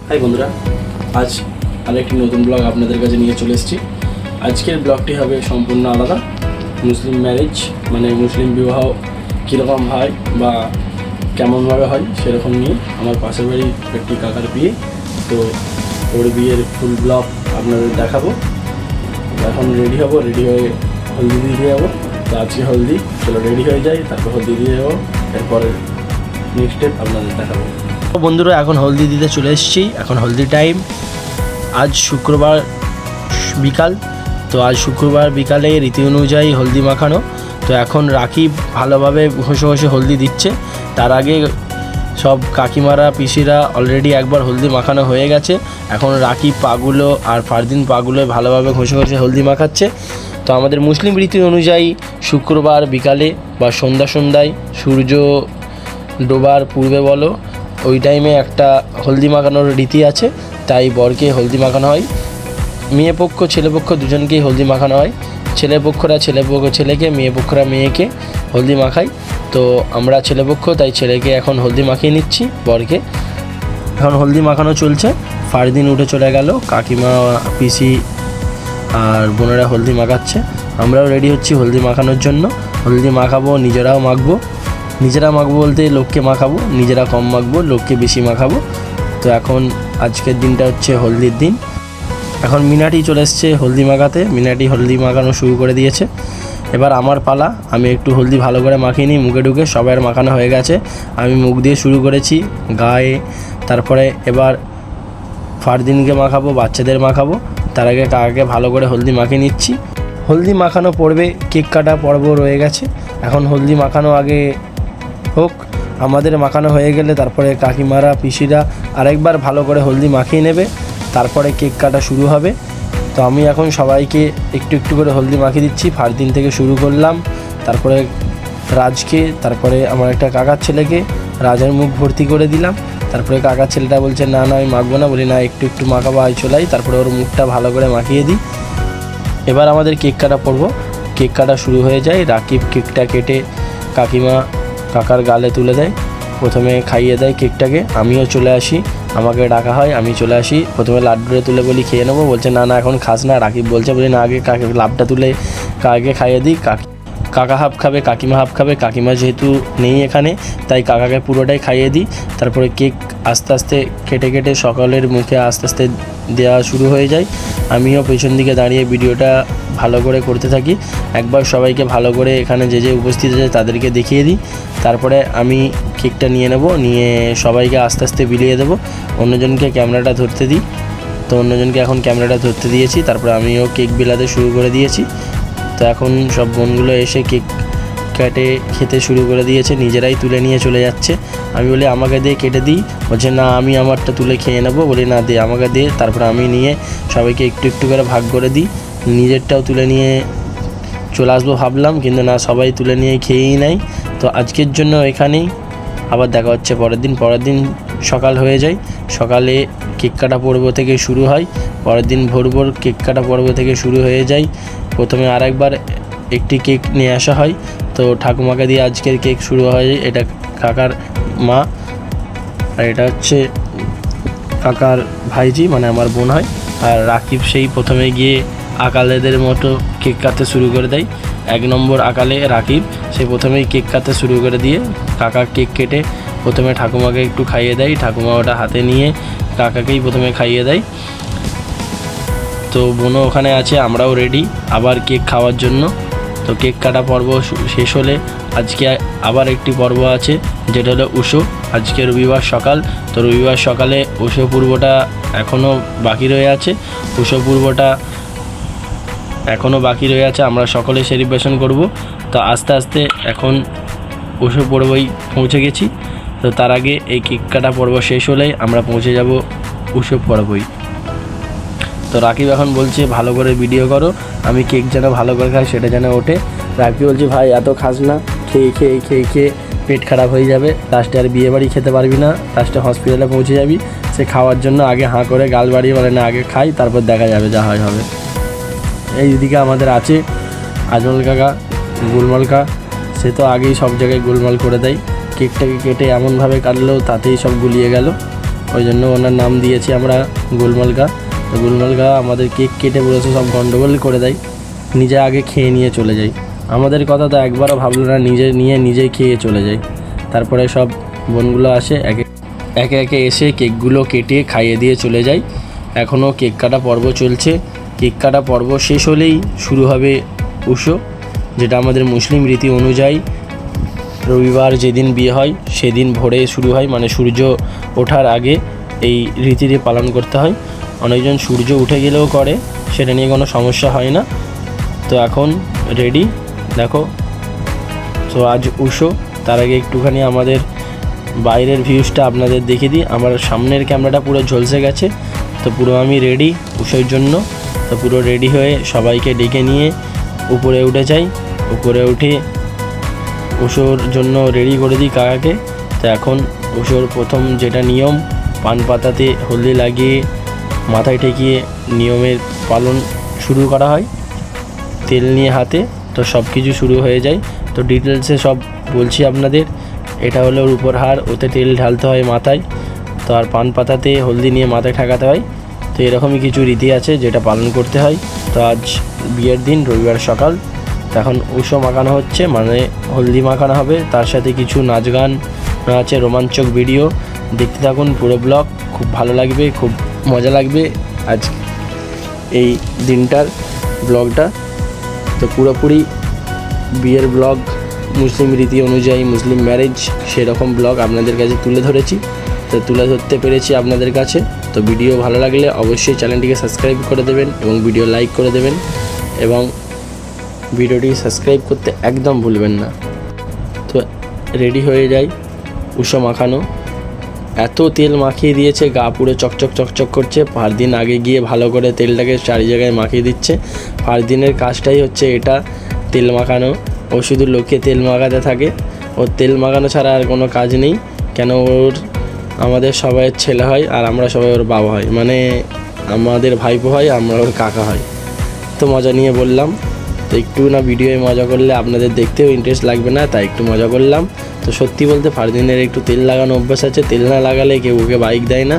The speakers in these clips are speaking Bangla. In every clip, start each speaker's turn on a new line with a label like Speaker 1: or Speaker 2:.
Speaker 1: হাই বন্ধুরা, আজ আরেকটি নতুন ব্লগ আপনাদের কাছে নিয়ে চলে এসেছি। আজকের ব্লগটি হবে সম্পূর্ণ আলাদা। মুসলিম ম্যারেজ মানে মুসলিম বিবাহ কীরকম হয় বা কেমনভাবে হয় সেরকম নিয়ে। আমার পাশের বাড়ির একটি কাকার বিয়ে, তো ওর বিয়ের ফুল ব্লগ আপনাদের দেখাবো। এখন রেডি হব, রেডি হয়ে হলদি দিয়ে যাবো। তো আজকে হলদি, চলো রেডি হয়ে যাই, তারপর হলদি দিয়ে যাবো, এরপরে নেক্সট স্টেপ আপনাদের দেখাবো। বন্ধুরা, এখন হলদি দিতে চলে এসেছি। এখন হলদি টাইম। আজ শুক্রবার বিকাল, তো আজ শুক্রবার বিকালে রীতি অনুযায়ী হলদি মাখানো। তো এখন রাকিব ভালোভাবে ঘষে ঘষে হলদি দিচ্ছে। তার আগে সব কাকিমারা পিসিরা অলরেডি একবার হলদি মাখানো হয়ে গেছে। এখন রাকিব পাগুলো আর ফারদিন পাগুলো ভালোভাবে ঘষে ঘষে হলদি মাখাচ্ছে। তো আমাদের মুসলিম রীতি অনুযায়ী শুক্রবার বিকালে বা সন্ধ্যায় সূর্য ডোবার পূর্বে বলো, ওই টাইমে একটা হলদি মাখানোর রীতি আছে। তাই বরকে হলদি মাখানো হয়। মেয়ে পক্ষ ছেলে পক্ষ দুজনকেই হলদি মাখানো হয়। ছেলেপক্ষরা ছেলেকে, মেয়ে পক্ষরা মেয়েকে হলদি মাখায়। তো আমরা ছেলেপক্ষ, তাই ছেলেকে এখন হলদি মাখিয়ে নিচ্ছি বরকে। এখন হলদি মাখানো চলছে। ফারদিন উঠে চলে গেল, কাকিমা পিসি আর বোনেরা হলদি মাখাচ্ছে। আমরাও রেডি হচ্ছি হলদি মাখানোর জন্য। হলদি মাখাবো, নিজেরাও মাখবো। নিজেরা মাখবো বলতে লোককে মাখাবো, নিজেরা কম মাখবো, লোককে বেশি মাখাবো। তো এখন আজকের দিনটা হচ্ছে হলদির দিন। এখন মিনাটি চলে এসছে হলদি মাখাতে। মিনাটি হলদি মাখানো শুরু করে দিয়েছে। এবার আমার পালা। আমি একটু হলদি ভালো করে মাখিয়ে নিই মুখে ঢুকে। সবার মাখানো হয়ে গেছে, আমি মুখ দিয়ে শুরু করেছি, গায়ে। তারপরে এবার ফারদিনকে মাখাবো, বাচ্চাদের মাখাবো। তার আগে কাকাকে ভালো করে হলদি মাখিয়ে নিচ্ছি। হলদি মাখানো পর্বে কেক কাটা পর্ব রয়ে গেছে। এখন হলদি মাখানো আগে হোক, আমাদের মাখানো হয়ে গেলে তারপরে কাকিমারা পিসিরা আরেকবার ভালো করে হলদি মাখিয়ে নেবে। তারপরে কেক কাটা শুরু হবে। তো আমি এখন সবাইকে একটু একটু করে হলদি মাখিয়ে দিচ্ছি। ফারদিন থেকে শুরু করলাম, তারপরে রাজকে, তারপরে আমার একটা কাকার ছেলেকে রাজের মুখ ভর্তি করে দিলাম। তারপরে কাকার ছেলেটা বলছে না না আমি মাখবো না, বলি না একটু একটু মাখাবো, আয় চলাই। তারপরে ওর মুখটা ভালো করে মাখিয়ে দিই। এবার আমাদের কেক কাটা পড়ব। কেক কাটা শুরু হয়ে যায়। রাকিব কেকটা কেটে কাকিমা কাকার গালে তুলে দেয়, প্রথমে খাইয়ে দেয় কেকটাকে। আমিও চলে আসি, আমাকে ডাকা হয়, আমি চলে আসি। প্রথমে লাড্ডুটা তুলে বলি খেয়ে নেবো, বলছে না না এখন খাস না। রাকিব বলছে, বলি না আগে লাড্ডুটা তুলে কাকাকে খাইয়ে দিই। কাকা হাফ খাবে, কাকিমা হাফ খাবে। কাকিমা যেহেতু নেই এখানে, তাই কাকাকে পুরোটাই খাইয়ে দিই। তারপরে কেক আস্তে আস্তে কেটে কেটে সকলের মুখে আস্তে আস্তে দেওয়া শুরু হয়ে যায়। আমিও পেছন দিকে দাঁড়িয়ে ভিডিওটা ভালো করে করতে থাকি। একবার সবাইকে ভালো করে এখানে যে যে উপস্থিত আছে তাদেরকে দেখিয়ে দিই। তারপরে আমি কেকটা নিয়ে নেব, নিয়ে সবাইকে আস্তে আস্তে বিলিয়ে দেবো। অন্যজনকে ক্যামেরাটা ধরতে দিই। তো অন্যজনকে এখন ক্যামেরাটা ধরতে দিয়েছি। তারপরে আমিও কেক বিলাতে শুরু করে দিয়েছি। তো এখন সব বোনগুলো এসে কেক কেটে খেতে শুরু করে দিয়েছে, নিজেরাই তুলে নিয়ে চলে যাচ্ছে। আমি বলি আমাকে দিয়ে কেটে দিই, বলছে না আমি আমারটা তুলে খেয়ে নেবো। বলি না দে আমাকে দে। তারপরে আমি নিয়ে সবাইকে একটু একটু করে ভাগ করে দিই। নিজেরটাও তুলে নিয়ে চলে আসবো ভাবলাম, কিন্তু না, সবাই তুলে নিয়ে খেয়েই নেয়। তো আজকের জন্য এখানেই, আবার দেখা হচ্ছে পরের দিন সকাল হয়ে যায়। সকালে কেক কাটা পর্ব থেকে শুরু হয়। পরের দিন ভোর কেক কাটা পর্ব থেকে শুরু হয়ে যায়। প্রথমে আরেকবার একটি কেক নিয়ে আসা হয়। তো ঠাকুমাকে দিয়ে আজকের কেক শুরু হয়। এটা কাকার মা, আর এটা হচ্ছে কাকার ভাইজি, মানে আমার বোন হয়। আর রাকিব সেই প্রথমে গিয়ে আকালেদের মতো কেক কাটতে শুরু করে দেয়। 1 নম্বর আকালে রাকিব, সে প্রথমেই কেক কাটতে শুরু করে দিয়ে কাকা কেক কেটে প্রথমে ঠাকুমাকে একটু খাইয়ে দেয়। ঠাকুমা ওটা হাতে নিয়ে কাকাকেই প্রথমে খাইয়ে দেয়। তো বোনও ওখানে আছে, আমরাও রেডি আবার কেক খাওয়ার জন্য। তো কেক কাটা পর্ব শেষ হলে আজকে আবার একটি পর্ব আছে, যেটা হলো উষো। আজকে রবিবার সকাল, তো রবিবার সকালে উষো পূর্বটা এখনও বাকি রয়ে আছে। উষো পূর্বটা এখনও বাকি রয়ে আছে, আমরা সকলে সেলিব্রেশন করব। তো আস্তে আস্তে এখন উষো পর্বই পৌঁছে গেছি। তো তার আগে এই কেক কাটা পর্ব শেষ হলেই আমরা পৌঁছে যাব উষো পর্বই। তো রাকিব এখন বলছে ভালো করে ভিডিও করো, আমি কেক যেন ভালো করে খাই, সেটা যেন ওঠে। রাকিব বলছে ভাই এত খাস না, খেয়ে পেট খারাপ হয়ে যাবে, লাস্টে আর বিয়ে বাড়ি খেতে পারবি না, লাস্টে হসপিটালে পৌঁছে যাবি। সে খাওয়ার জন্য আগে হাঁ করে গাল বাড়িয়ে বলে না আগে খাই, তারপর দেখা যাবে যা হয় হবে। এইদিকে আমাদের আছে আজমল কাকা, গোলমাল কা, সে তো আগেই সব জায়গায় গোলমাল করে দেয়। কেকটাকে কেটে এমনভাবে কাটলেও তাতেই সব গুলিয়ে গেল। ওই জন্য ওনার নাম দিয়েছি আমরা গোলমাল খা। তো গোলমাল খা আমাদের কেক কেটে বলেছে সব গন্ডগোল করে দেয়, নিজে আগে খেয়ে নিয়ে চলে যায়। আমাদের কথা তো একবারও ভাবলো না, নিজেই খেয়ে চলে যায়। তারপরে সব বোনগুলো আসে একে একে এসে কেকগুলো কেটে খাইয়ে দিয়ে চলে যায়। এখনও কেক কাটা পর্ব চলছে। কেক কাটা পর্ব শেষ হলেই শুরু হবে উৎসব, যেটা আমাদের মুসলিম রীতি অনুযায়ী রবিবার যেদিন বিয়ে হয় সেদিন ভোরে শুরু হয়, মানে সূর্য ওঠার আগে এই রীতিটি পালন করতে হয়। অনেকজন সূর্য উঠে গেলেও করে, সেটা নিয়ে কোনো সমস্যা হয় না। তো এখন রেডি দেখো। তো আজ উৎসব, তার আগে একটুখানি আমাদের বাইরের ভিউজটা আপনাদের দেখিয়ে দিই। আমার সামনের ক্যামেরাটা পুরো ঝলসে গেছে, তো পুরো আমি রেডি উৎসবের জন্য। তো পুরো রেডি হয়ে সবাইকে ডেকে নিয়ে উপরে উঠে যাই। উপরে উঠে উৎসবের জন্য রেডি করে দিই কাকাকে। তো এখন উৎসবের প্রথম যেটা নিয়ম, পান পাতাতে হলদি লাগিয়ে মাথায় ঠেকিয়ে নিয়মের পালন শুরু করা হয় তেল নিয়ে হাতে। তো সব কিছু শুরু হয়ে যায়। তো ডিটেলসে সব বলছি আপনাদের। এটা হলো ওর উপর হার, ওতে তেল ঢালতে হয় মাথায়। তো আর পান পাতাতে হলদি নিয়ে মাথায় ঠেকাতে হয়। তো এরকমই কিছু রীতি আছে যেটা পালন করতে হয়। তো আজ বিয়ের দিন, রবিবার সকাল। তো এখন উৎসব মাখানো হচ্ছে, মানে হলদি মাখানো হবে। তার সাথে কিছু নাচ গান আছে, রোমাঞ্চক ভিডিও। দেখতে থাকুন পুরো ব্লগ, খুব ভালো লাগবে, খুব মজা লাগবে আজ এই দিনটার ব্লগটা। তো পুরোপুরি বিয়ের ব্লগ, মুসলিম রীতি অনুযায়ী মুসলিম ম্যারেজ, সেরকম ব্লগ আপনাদের কাছে তুলে ধরেছি। তো তুলে ধরতে পেরেছি আপনাদের কাছে। তো ভিডিও ভালো লাগলে অবশ্যই চ্যানেলটিকে সাবস্ক্রাইব করে দেবেন এবং ভিডিও লাইক করে দেবেন, এবং ভিডিওটি সাবস্ক্রাইব করতে একদম ভুলবেন না। তো রেডি হয়ে যাই উৎসব মাখানো। এত তেল মাখিয়ে দিয়েছে, গা পুরো চকচক চকচক করছে। ফারদিন আগে গিয়ে ভালো করে তেলটাকে চারি জায়গায় মাখিয়ে দিচ্ছে। ফারদিনের কাজটাই হচ্ছে এটা, তেল মাখানো। ও শুধু লোককে তেল মাখাতে থাকে, ওর তেল মাখানো ছাড়া আর কোনো কাজ নেই। কেন, ওর আমাদের সবাইয়ের ছেলে হয় আর আমরা সবাই ওর বাবা হয়, মানে আমাদের ভাইপো হয়, আমরা ওর কাকা হয়। তো মজা নিয়ে বললাম। তো একটু না ভিডিওয়ে মজা করলে আপনাদের দেখতেও ইন্টারেস্ট লাগবে না, তাই একটু মজা করলাম। তো সত্যি বলতে ফারদিনের একটু তেল লাগানো অভ্যাস আছে। তেল না লাগালে কেউ ওকে বাইক দেয় না,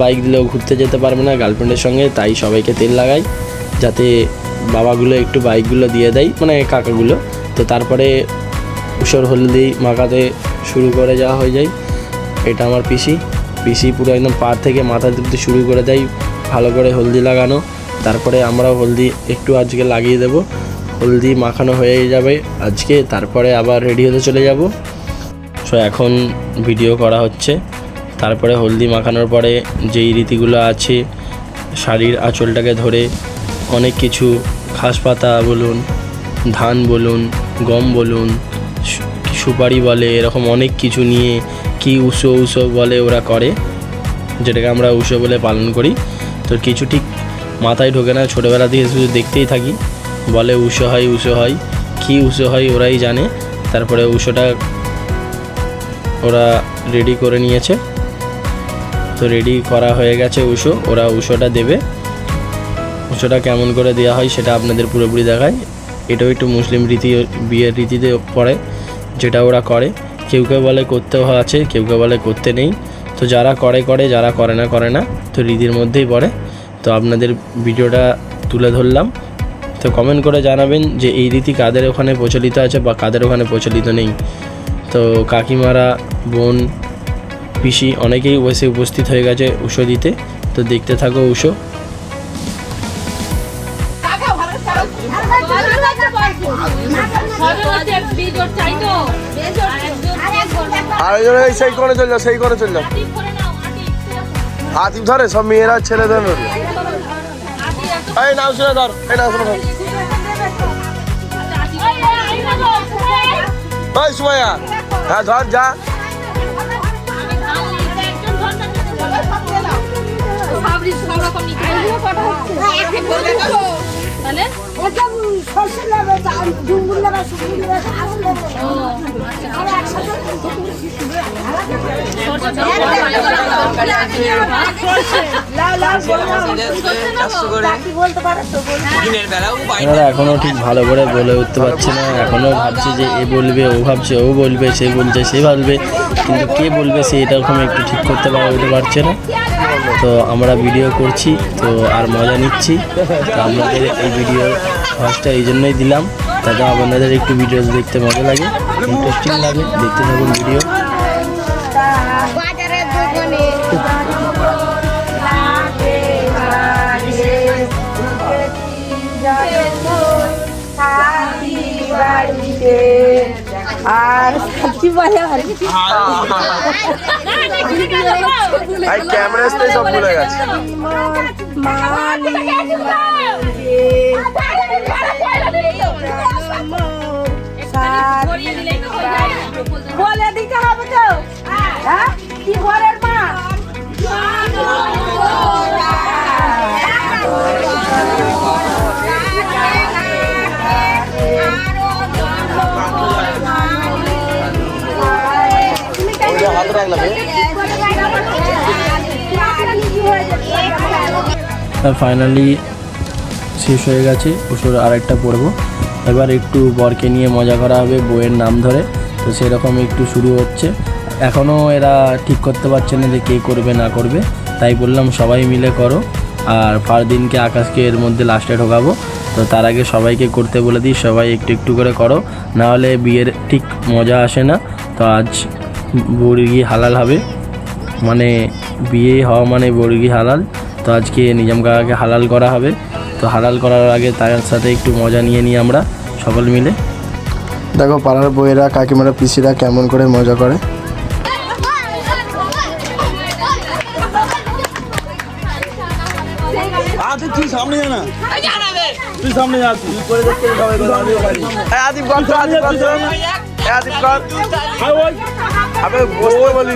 Speaker 1: বাইক দিলেও ঘুরতে যেতে পারবে না গার্লফ্রেন্ডের সঙ্গে। তাই সবাইকে তেল লাগাই, যাতে বাবাগুলো একটু বাইকগুলো দিয়ে দেয়, মানে কাকাগুলো। তো তারপরে উৎসব হলদি মাখাতে শুরু করে যাওয়া হয়ে যায়। এটা আমার পিসি পুরো একদম পা থেকে মাথা দিতে শুরু করে দেয় ভালো করে হলদি লাগানো। তারপরে আমরাও হলদি একটু আজকে লাগিয়ে দেব। হলদি মাখানো হয়ে যাবে আজকে, তারপরে আবার রেডি হতে চলে যাব। সো এখন ভিডিও করা হচ্ছে। তারপরে হলদি মাখানোর পরে যেই রীতিগুলো আছে, শাড়ির আঁচলটাকে ধরে অনেক কিছু, ঘাস পাতা বলুন, ধান বলুন, গম বলুন, সুপারি বলে, এরকম অনেক কিছু নিয়ে কি উৎসব বলে ওরা করে, যেটাকে আমরা উৎসব বলে পালন করি। তো কিছু ঠিক মাথায় ঢোকে না, ছোটোবেলা থেকে শুধু দেখতেই থাকি। বলে উৎসব হয়, কী উৎসব হয় ওরাই জানে। তারপরে উৎসবটা ওরা রেডি করে নিয়েছে। তো রেডি করা হয়ে গেছে উৎসব, ওরা উৎসবটা দেবে। উৎসবটা কেমন করে দেওয়া হয় সেটা আপনাদের পুরোপুরি দেখায়। এটাও একটু মুসলিম রীতি, বিয়ের রীতিতে পড়ে, যেটা ওরা করে। কেউ কেউ বলে করতেও আছে, কেউ কেউ বলে করতে নেই। তো যারা করে, যারা করে না, তো রীতির মধ্যেই পড়ে। তো আপনাদের ভিডিওটা তুলে ধরলাম। তো কমেন্ট করে জানাবেন যে এই রীতি কাদের ওখানে প্রচলিত আছে বা কাদের ওখানে প্রচলিত নেই। তো কাকিমারা, বোন, পিসি অনেকেই বসে উপস্থিত হয়ে গেছে উৎসব দিতে। তো দেখতে থাকো উৎসব।
Speaker 2: সেই করে চল যাও। আতিফ ধরে সব মেয়েরা ছেলে ধরে। এই নাও শুনে ধর, ওই সুমাইয়া, হ্যাঁ ধর যা।
Speaker 3: তাহলে
Speaker 4: এটা সরষে নেবে ডুমুর নেবে শুকনো নেবে আলু নেবে আর একসাথে
Speaker 1: এনারা এখনো ঠিক ভালো করে বলে উঠতে পারছে না, এখনো ভাবছে যে এ বলবে, ও ভাবছে ও বলবে, সে বলছে সে ভাববে, কিন্তু কে বলবে সে এরকম একটু ঠিক করতে উঠতে পারছে না। তো আমরা ভিডিও করছি তো আর মজা নিচ্ছি, তো আপনাদের এই ভিডিও ফার্স্টটা এই জন্যই দিলাম, তাতে আপনাদের একটু ভিডিও দেখতে মজা লাগে, ইন্টারেস্টিং লাগে, দেখতে থাকুন ভিডিও।
Speaker 4: আর কি বলে
Speaker 2: ক্যামেরা সব ভুলে গেছে।
Speaker 4: বলে দিতে হবে তো, হ্যাঁ কি ঘরের মা
Speaker 1: ফাইনালি শেষ হয়ে গেছে, ওষুধ আরেকটা পড়বো। এবার একটু বরকে নিয়ে মজা করা হবে বইয়ের নাম ধরে, তো সেরকম একটু শুরু হচ্ছে। এখনও এরা ঠিক করতে পারছে না যে কে করবে না করবে, তাই বললাম সবাই মিলে করো, আর ফারদিনকে আকাশকে এর মধ্যে লাস্টে ঢোকাবো। তো তার আগে সবাইকে করতে বলে দিই, সবাই একটু একটু করে করো, নাহলে বিয়ের ঠিক মজা আসে না। তো আজ বর্গি হালাল হবে, মানে বিয়ে হওয়া মানে বর্গি হালাল। তো আজকে নিজাম কাকাকে হালাল করা হবে, তো হালাল করার আগে তার সাথে একটু মজা নিয়ে নিই আমরা সকল মিলে। দেখো পাড়ার বউয়েরা, কাকিমারা, পিসিরা কেমন করে মজা করে।
Speaker 2: তুই সামনে যা না, তুই সামনে যা, তুই করে দেখতে সবাই আদিব গল্প আদিব গল্প আদিব গল্প আবে বসতে বলি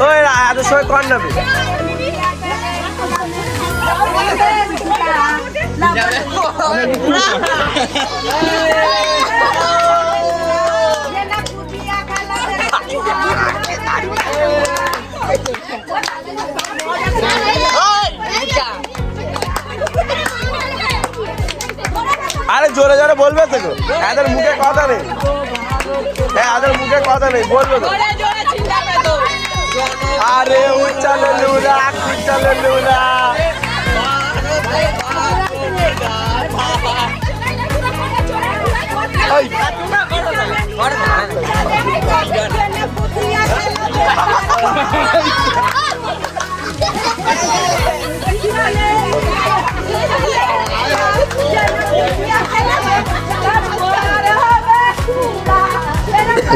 Speaker 2: ওই আদের সময় কর নেবে। আরে জোরে জোরে বলবে তো, এদের মুখে কথা নেই, এদের মুখে কথা নেই, বলবে তো। আরে উচ্চালে লুরা, উচ্চালে লুরা।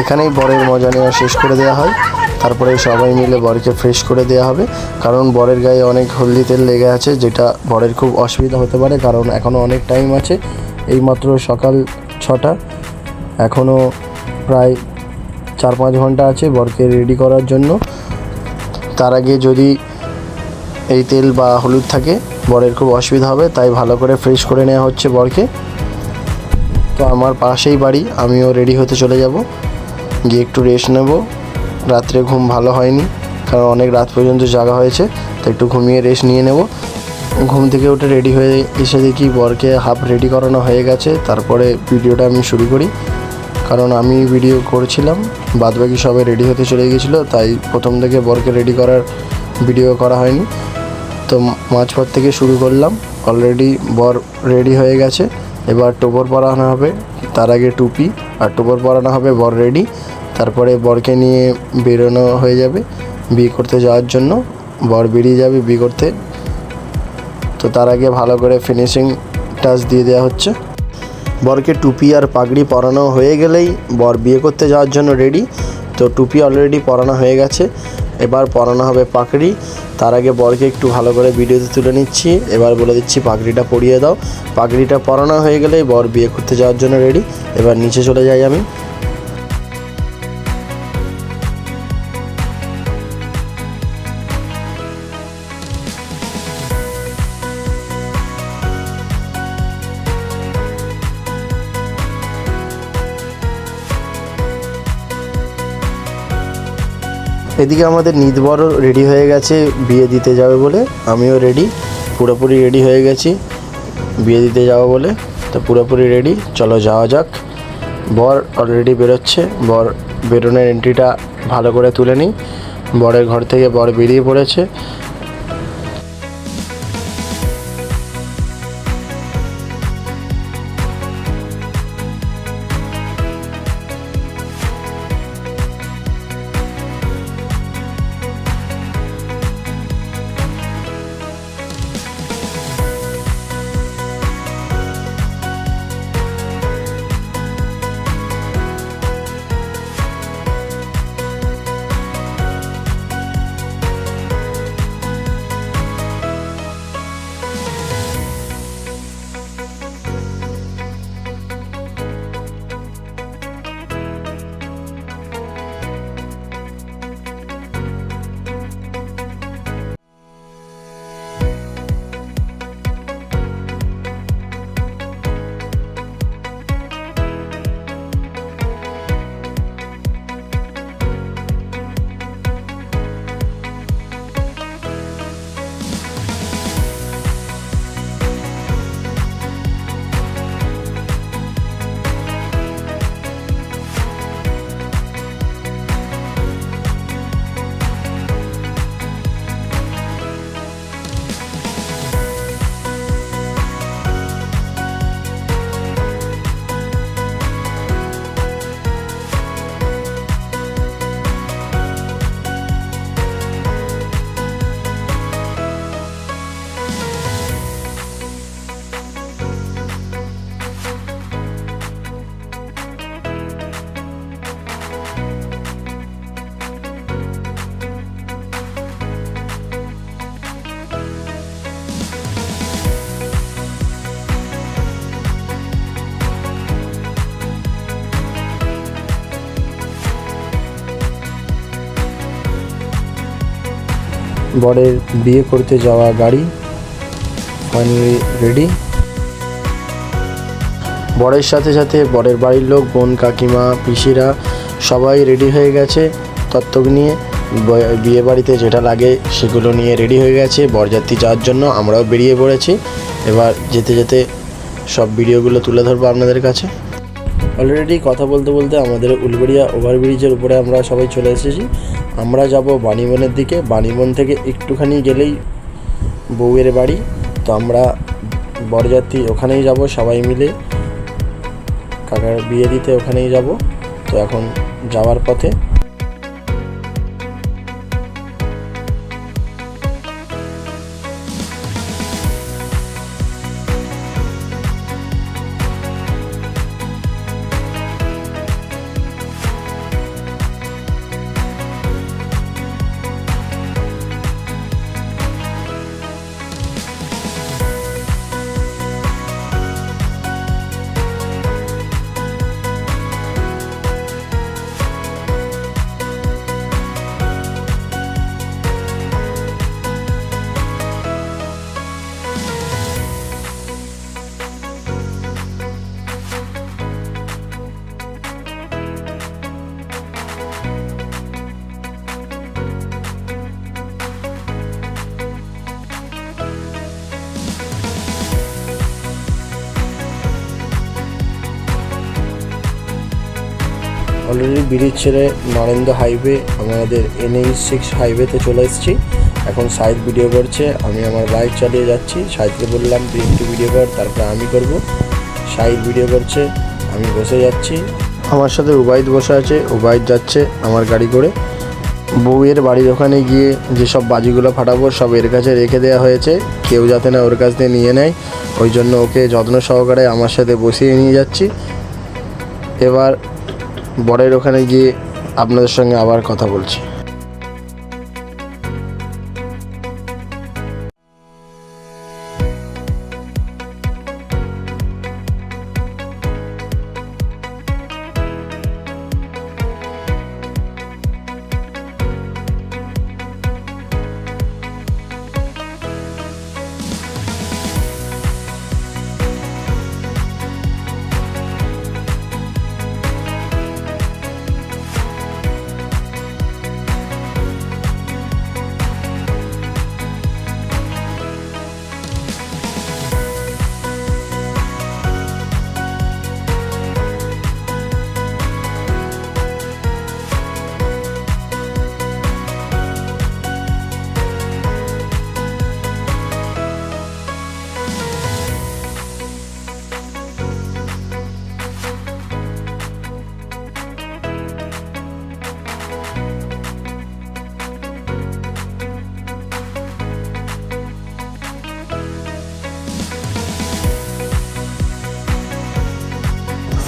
Speaker 1: এখানেই বরের মজা নেওয়া শেষ করে দেওয়া হয়, তারপরে সবাই মিলে বরকে ফ্রেশ করে দেওয়া হবে, কারণ বরের গায়ে অনেক হলদি তেল লেগে আছে, যেটা বরের খুব অসুবিধা হতে পারে, কারণ এখনও অনেক টাইম আছে, এইমাত্র সকাল 6টা, এখনও প্রায় 4-5 ঘন্টা আছে বরকে রেডি করার জন্য। তার আগে যদি এই তেল বা হলুদ থাকে বরের খুব অসুবিধা হবে, তাই ভালো করে ফ্রেশ করে নেওয়া হচ্ছে বরকে। তো আমার পাশেই বাড়ি, আমিও রেডি হতে চলে যাব, গিয়ে একটু রেস্ট নেব, রাত্রে ঘুম ভালো হয়নি, কারণ অনেক রাত পর্যন্ত জাগা হয়েছে, তো একটু ঘুমিয়ে রেস্ট নিয়ে নেব। ঘুম থেকে উঠে রেডি হয়ে এসে দেখি বরকে হাফ রেডি করানো হয়ে গেছে। তারপরে ভিডিওটা আমি শুরু করি, কারণ আমি ভিডিও করছিলাম, বাদবাকি সবাই রেডি হতে চলে গিয়েছিলো, তাই প্রথম থেকে বরকে রেডি করার ভিডিও করা হয়নি। তো মাঝপথ থেকে শুরু করলাম, অলরেডি বর রেডি হয়ে গেছে, এবার টোপর পরানো হবে, তার আগে টুপি আর টোপর পরানো হবে, বর রেডি। তারপরে বরকে নিয়ে বেরোনো হয়ে যাবে বিয়ে করতে যাওয়ার জন্য, বর বেরিয়ে যাবে বিয়ে করতে। তো তার আগে ভালো করে ফিনিশিং টাচ দিয়ে দেওয়া হচ্ছে। বরকে টুপি আর পাগড়ি পরানো হয়ে গেলেই বর বিয়ে করতে যাওয়ার জন্য রেডি। তো টুপি অলরেডি পরানো হয়ে গেছে, এবার পরানো হবে পাগড়ি। তার আগে বরকে একটু ভালো করে ভিডিওতে তুলে নিচ্ছি, এবার বলে দিচ্ছি পাগড়িটা পরিয়ে দাও। পাগড়িটা পরানো হয়ে গেলেই বর বিয়ে করতে যাওয়ার জন্য রেডি। এবার নিচে চলে যাই আমি।
Speaker 3: এদিকে আমাদের নিতবরও রেডি হয়ে গেছে বিয়ে দিতে যাবে বলে, আমিও রেডি, পুরোপুরি রেডি হয়ে গেছি বিয়ে দিতে যাবো বলে। তো পুরোপুরি রেডি, চলো যাওয়া যাক। বর অলরেডি বেরোচ্ছে, বর বেরোনোর এন্ট্রিটা ভালো করে তুলে নিই। বরের ঘর থেকে বর বেরিয়ে পড়েছে। বরের বিয়ে করতে যাওয়া গাড়ি ফাইনালি রেডি। বরের সাথে সাথে বরের বাড়ির লোক, বোন, কাকিমা, পিসিরা সবাই রেডি হয়ে গেছে তত্ত্বক নিয়ে। বিয়ে বাড়িতে যেটা লাগে সেগুলো নিয়ে রেডি হয়ে গেছে বরযাত্রী যাওয়ার জন্য। আমরাও বেরিয়ে পড়েছি, এবার যেতে যেতে সব ভিডিওগুলো তুলে ধরবো আপনাদের কাছে। অলরেডি কথা বলতে বলতে আমাদের উলবেড়িয়া ওভারব্রিজের উপরে আমরা সবাই চলে এসেছি। আমরা যাব বাণীবনের দিকে। বাণীবন থেকে একটুখানি গেলেই বউয়ের বাড়ি। তো আমরা বরযাত্রী ওখানেই যাব সবাই মিলে, কাকার বিয়ে দিতে ওখানেই যাব। তো এখন যাওয়ার পথে অলরেডি ব্রিজ ছেড়ে নরেন্দ্র হাইওয়ে আমাদের NH6 হাইওয়েতে চলে এসেছি। এখন সাইড ভিডিও করছে, আমি আমার বাইক চালিয়ে যাচ্ছি। সাইডকে বললাম তুই একটু ভিডিও কর, তারপরে আমি করব। সাইড ভিডিও করছে, আমি বসে যাচ্ছি। আমার সাথে উবাইদ বসে আছে, উবাইদ যাচ্ছে আমার গাড়ি করে। বউয়ের বাড়ির ওখানে গিয়ে যেসব বাজিগুলো ফাটাবো সব এর কাছে রেখে দেওয়া হয়েছে, কেউ যাতে না ওর কাছ থেকে নিয়ে নেয়, ওই জন্য ওকে যত্ন সহকারে আমার সাথে বসিয়ে নিয়ে যাচ্ছি। এবার বরের ওখানে গিয়ে আপনাদের সঙ্গে আবার কথা বলছি।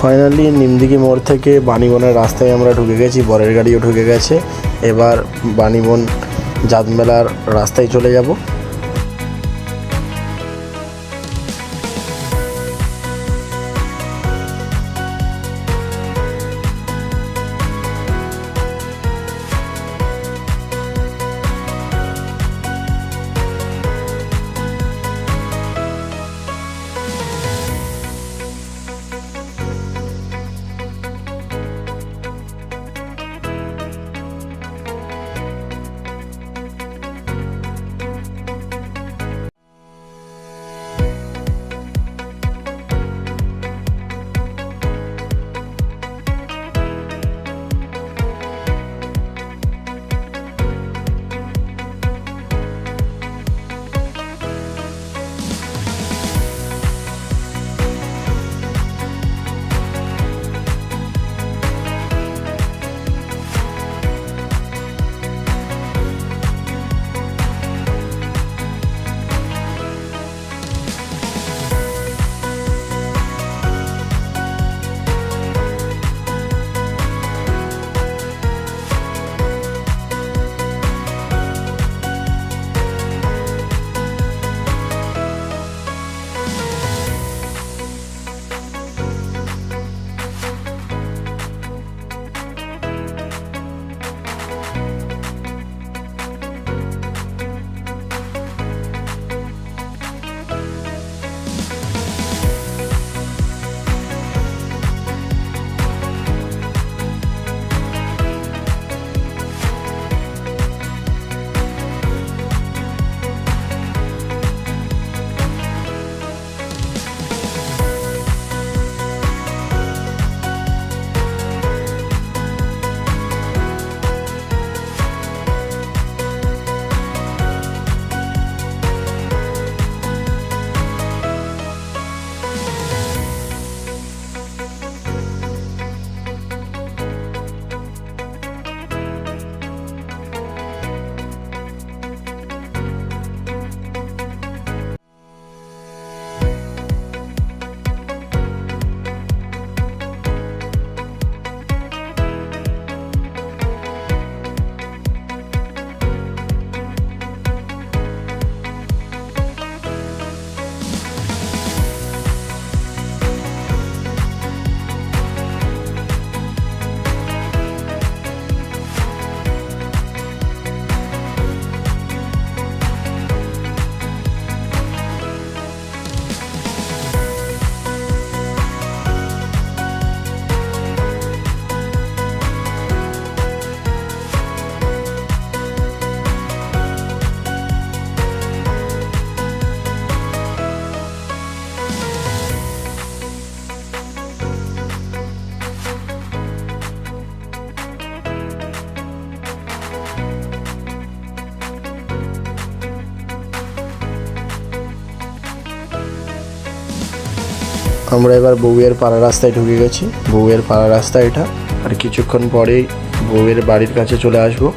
Speaker 3: ফাইনালি নিমদিঘি মোড় থেকে বাণীবনের রাস্তায় আমরা ঢুকে গেছি, বরের গাড়িও ঢুকে গেছে। এবার বাণীবন জাতমেলার রাস্তায় চলে যাব। আমরা এবার বউয়ের পাড়া রাস্তায় ঢুকে গেছি। বউয়ের পাড়া রাস্তা এটা, আর কিছুক্ষণ পরেই বউয়ের বাড়ির কাছে চলে আসবো।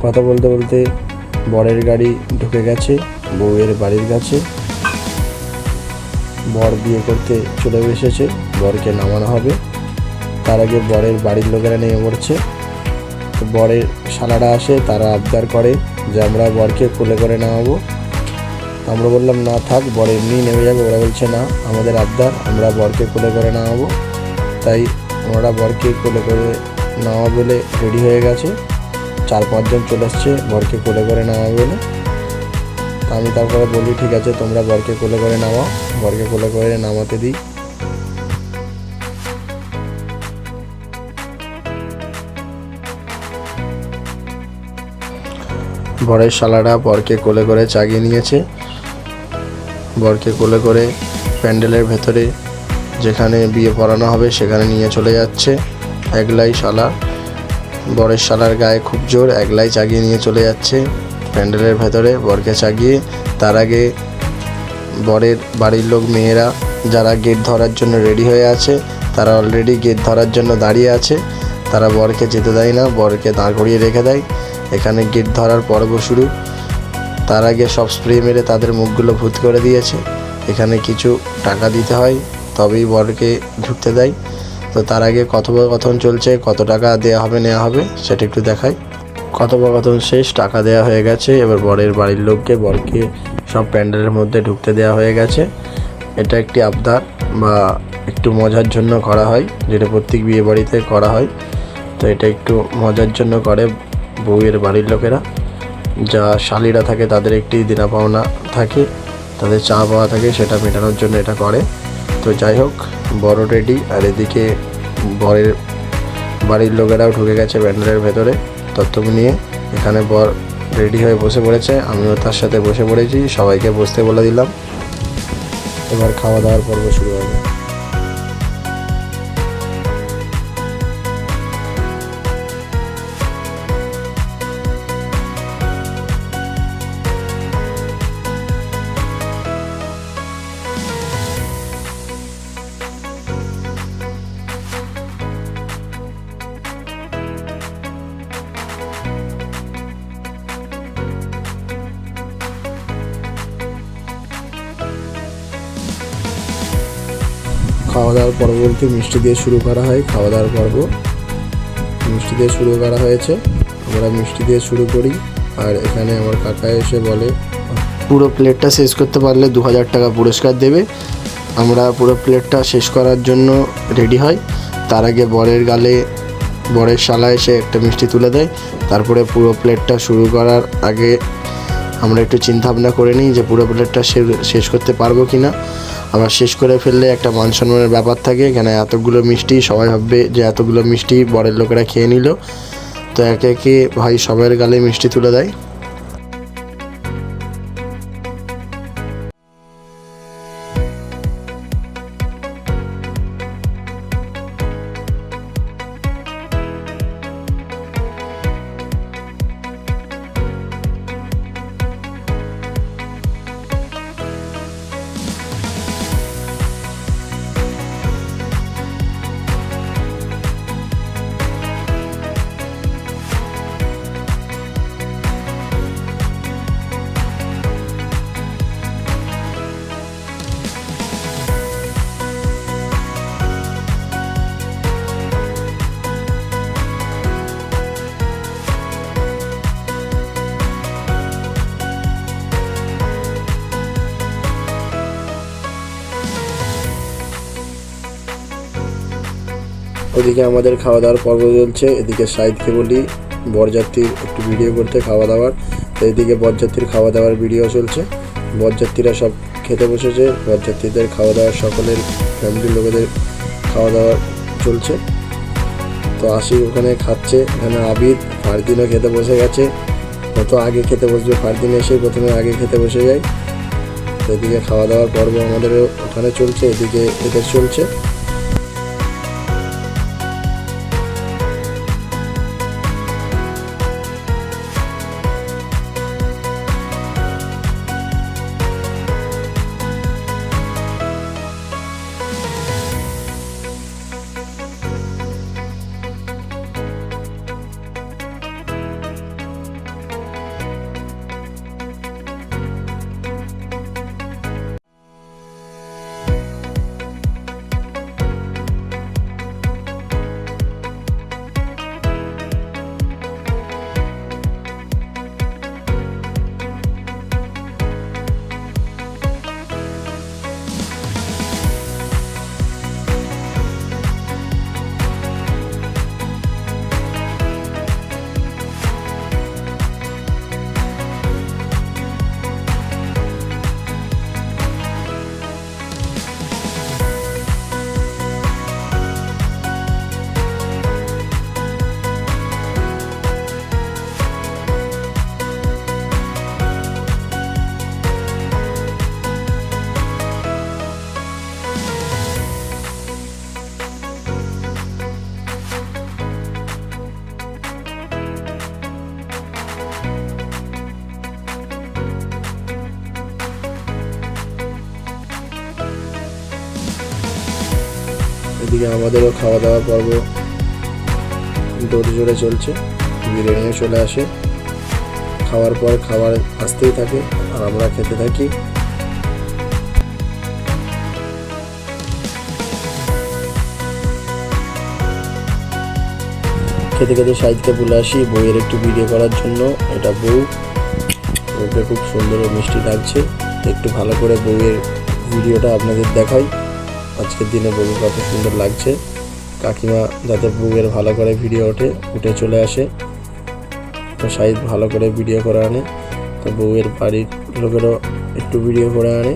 Speaker 3: কথা বলতে বলতে বরের গাড়ি ঢুকে গেছে বউয়ের বাড়ির কাছে। বর বিয়ে করতে চলে এসেছে, বরকে নামানো হবে। তার আগে বরের বাড়ির লোকেরা নেমে পড়ছে। তো বরের শালারা আসে, তারা আবদার করে যে আমরা বরকে কোলে করে নামাবো। আমরা বললাম না থাক, বর এমনি নেমে যাবে। ওরা বলছে না, আমাদের আবদার, আমরা বরকে কোলে করে নামাবো। তাই ওরা বরকে কোলে করে নামা বলে রেডি হয়ে গেছে। 4-5 জন চলে এসছে বরকে কোলে করে নামা বলে। আমি তারপরে বলি ঠিক আছে তোমরা বরকে কোলে করে নামাও। বরকে কোলে করে নামাতে দিই। বরের শালারা বরকে কোলে করে চাগিয়ে নিয়েছে। বরকে কোলে করে প্যান্ডেলের ভেতরে যেখানে বিয়ে পড়ানো হবে সেখানে নিয়ে চলে যাচ্ছে। একলাই শালা, বরের শালার গায়ে খুব জোর, একলাই চাগিয়ে নিয়ে চলে যাচ্ছে প্যান্ডেলের ভেতরে বরকে চাগিয়ে। তার আগে বরের বাড়ির লোক মেয়েরা যারা গেট ধরার জন্য রেডি হয়ে আছে তারা অলরেডি গেট ধরার জন্য দাঁড়িয়ে আছে। তারা বরকে যেতে দেয় না, বরকে দাঁড় করিয়ে রেখে দেয়। এখানে গেট ধরার পর্ব শুরু। তার আগে সব স্প্রে মেরে তাদের মুখগুলো ভূত করে দিয়েছে। এখানে কিছু টাকা দিতে হয় তবেই বরকে ঢুকতে দেয়। তো তার আগে কথোপকথন চলছে, কত টাকা দেওয়া হবে নেওয়া হবে সেটা একটু দেখাই। কথোপকথন শেষ, টাকা দেওয়া হয়ে গেছে। এবার বরের বাড়ির লোককে বরকে সব প্যান্ডেলের মধ্যে ঢুকতে দেওয়া হয়ে গেছে। এটা একটি আবদার বা একটু মজার জন্য করা হয়, যেটা প্রত্যেক বিয়ে বাড়িতে করা হয়। তো এটা একটু মজার জন্য করে বউয়ের বাড়ির লোকেরা। যা শালিরা থাকে তাদের একটি দেনা পাওনা থাকে, তাদের চা পাওয়া থাকে, সেটা মেটানোর জন্য এটা করে। তো যাই হোক, বড় রেডি, আর এদিকে বরের বাড়ির লোকেরাও ঢুকে গেছে প্যান্ডেলের ভেতরে তত্ত্ব নিয়ে। এখানে বর রেডি হয়ে বসে পড়েছে, আমিও তার সাথে বসে পড়েছি, সবাইকে বসতে বলে দিলাম। এবার খাওয়া দাওয়ার পর্ব শুরু হবে। খাওয়া দাওয়ার পর্ব বলতে মিষ্টি দিয়ে শুরু করা হয়। খাওয়া দাওয়ার পর্ব মিষ্টি দিয়ে শুরু করা হয়েছে, আমরা মিষ্টি দিয়ে শুরু করি। আর এখানে আমার কাকা এসে বলে পুরো প্লেটটা শেষ করতে পারলে 2000 টাকা পুরস্কার দেবে। আমরা পুরো প্লেটটা শেষ করার জন্য রেডি হই। তার আগে বরের গালে বরের শালা এসে একটা মিষ্টি তুলে দেয়। তারপরে পুরো প্লেটটা শুরু করার আগে আমরা একটু চিন্তা ভাবনা করে নিই যে পুরো প্লেটটা শেষ করতে পারবো কি না। আবার শেষ করে ফেললে একটা মান সম্মানের ব্যাপার থাকে, এখানে এতগুলো মিষ্টি, সবাই ভাববে যে এতগুলো মিষ্টি বরের লোকেরা খেয়ে নিল। তো একে একে ভাই সবার গালে মিষ্টি তুলে দেয়। ওদিকে আমাদের খাওয়া দাওয়ার পর্ব চলছে। এদিকে সাইদকে বলি বরযাত্রীর একটু ভিডিও করতে খাওয়া দাওয়ার। তো এদিকে বরযাত্রীর খাওয়া দাওয়ার ভিডিও চলছে। বরযাত্রীরা সব খেতে বসেছে, বরযাত্রীদের খাওয়া দাওয়ার, সকলের ফ্যামিলির লোকেদের খাওয়া দাওয়া চলছে। তো আশিক ওখানে খাচ্ছে, এখানে আবিদ ফারদিনও খেতে বসে গেছে। কত আগে খেতে বসবে, ফারদিন এসে প্রথমে আগে খেতে বসে যায়। তো এদিকে খাওয়া দাওয়ার পর্ব আমাদের ওখানে চলছে, এদিকে এদের চলছে। এদিকে আমাদেরও খাওয়া দাওয়া পর্ব জোরে চলছে। বিরিয়ানিও চলে আসে, খাওয়ার পর খাবার আসতেই থাকে আর আমরা খেতে থাকি। খেতে খেতে সাইডকে বলে আসি বউয়ের একটু ভিডিও করার জন্য। এটা বউকে খুব সুন্দর ও মিষ্টি লাগছে। একটু ভালো করে বউয়ের ভিডিওটা আপনাদের দেখাই। আজকের দিনে বউ কত সুন্দর লাগছে। কাকিমা যাতে বউয়ের ভালো করে ভিডিও উঠে চলে আসে, তো সাইড ভালো করে ভিডিও করে আনে, তো বউয়ের বাড়ির লোকেরও একটু ভিডিও করে আনে।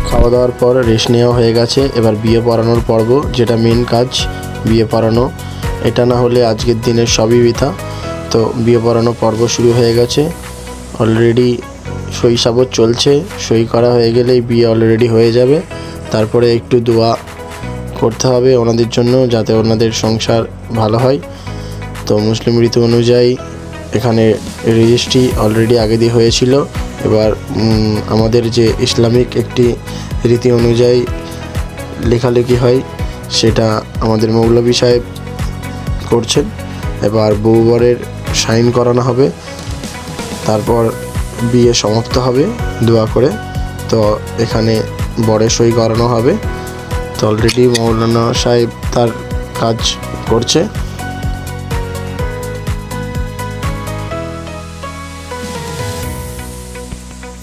Speaker 3: খাওয়া দাওয়ার পর রেস্ট নেওয়া হয়ে গেছে। এবার বিয়ে পড়ানোর পর্ব, যেটা মেন কাজ বিয়ে পড়ানো। এটা না হলে আজকের দিনের সবই বৃথা। তো বিয়ে পড়ানো পর্ব শুরু হয়ে গেছে। অলরেডি সই সাবত চলছে। সই করা হয়ে গেলেই বিয়ে অলরেডি হয়ে যাবে। তারপরে একটু দোয়া করতে হবে ওনাদের জন্য, যাতে ওনাদের সংসার ভালো হয়। তো মুসলিম রীতি অনুযায়ী এখানে রেজিস্ট্রি অলরেডি আগে দিয়ে হয়েছিল। এবার আমাদের যে ইসলামিক একটি রীতি অনুযায়ী লেখালেখি হয়, সেটা আমাদের মৌলভী সাহেব করছেন। এবার বউ বরের সাইন করানো হবে, তারপর বিয়ে সমাপ্ত হবে দোয়া করে। তো এখানে বরের সই করানো হবে। তো অলরেডি মৌলানা সাহেব তার কাজ করছে।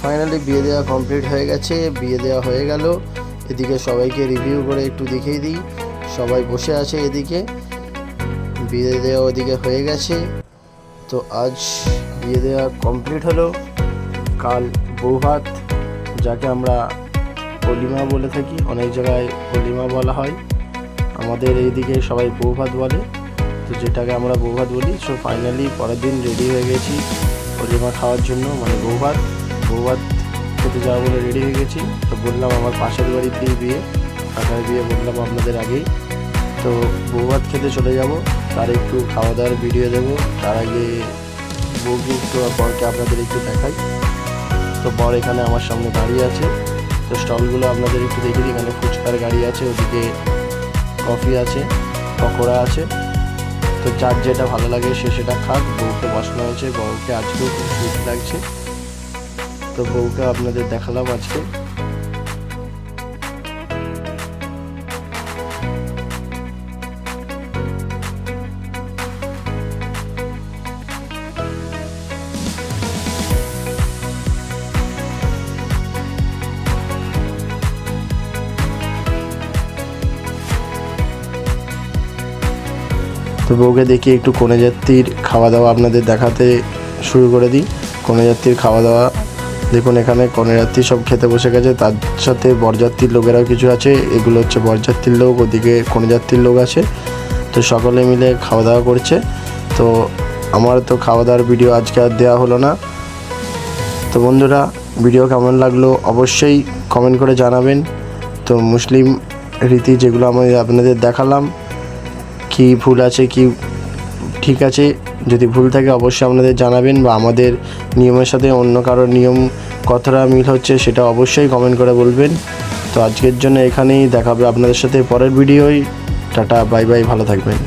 Speaker 3: ফাইনালি বিয়ে দেওয়া কমপ্লিট হয়ে গেছে। বিয়ে দেওয়া হয়ে গেল। এদিকে সবাইকে রিভিউ করে একটু দেখিয়ে দিই। সবাই বসে আছে এদিকে। বিয়ে দেওয়া ওদিকে হয়ে গেছে। তো আজ বিয়ে দেওয়া কমপ্লিট হলো। কাল বৌভাত, যাকে আমরা অলিমা বলে থাকি, অনেক জায়গায় অলিমা বলা হয়, আমাদের এইদিকে সবাই বৌভাত বলে। তো যেটাকে আমরা বৌভাত বলি। সো ফাইনালি পরের দিন রেডি হয়ে গেছি অলিমা খাওয়ার জন্য, মানে বৌভাত খেতে যাওয়া বলে রেডি হয়ে গেছি। তো বললাম আমার পাশের বাড়িতেই বিয়ে, কাকার বিয়ে, বললাম আপনাদের আগেই। তো বৌভাত খেতে চলে যাব, তার একটু খাওয়া দাওয়ার ভিডিও দেবো। তার আগে বউকে একটু বরকে আপনাদের একটু দেখাই। তো বর এখানে আমার সামনে দাঁড়িয়ে আছে। তো স্টলগুলো আপনাদের একটু দেখে দিই। এখানে ফুচকার গাড়ি আছে, ওদিকে কফি আছে, পকোড়া আছে। তো যার যেটা ভালো লাগে সে সেটা খাক। বউকে বসানো হয়েছে, বউকে আজকেও খুব সুইট লাগছে। তো বউকে আপনাদের দেখালাম আজকে। তো বউকে দেখি একটু কনে যাত্রীর খাওয়া দাওয়া আপনাদের দেখাতে শুরু করে দিই। কনে যাত্রীর খাওয়া দাওয়া দেখুন, এখানে কনে যাত্রী সব খেতে বসে গেছে। তার সাথে বরযাত্রীর লোকেরাও কিছু আছে। এগুলো হচ্ছে বরযাত্রীর লোক, ওদিকে কনে যাত্রীর লোক আছে। তো সকলে মিলে খাওয়া দাওয়া করছে। তো আমার তো খাওয়া দাওয়ার ভিডিও আজকে আর দেওয়া হলো না। তো বন্ধুরা, ভিডিও কেমন লাগলো অবশ্যই কমেন্ট করে জানাবেন। তো মুসলিম রীতি যেগুলো আমি আপনাদের দেখালাম, কি ভুল আছে কি ঠিক আছে, যদি ভুল থাকে অবশ্যই আপনাদের জানাবেন, বা আমাদের নিয়মের সাথে অন্য কারোর নিয়ম কতটা মিল হচ্ছে সেটা অবশ্যই কমেন্ট করে বলবেন। তো আজকের জন্য এখানেই, দেখাবে আপনাদের সাথে পরের ভিডিওয়। টাটা, বাই বাই, ভালো থাকবেন।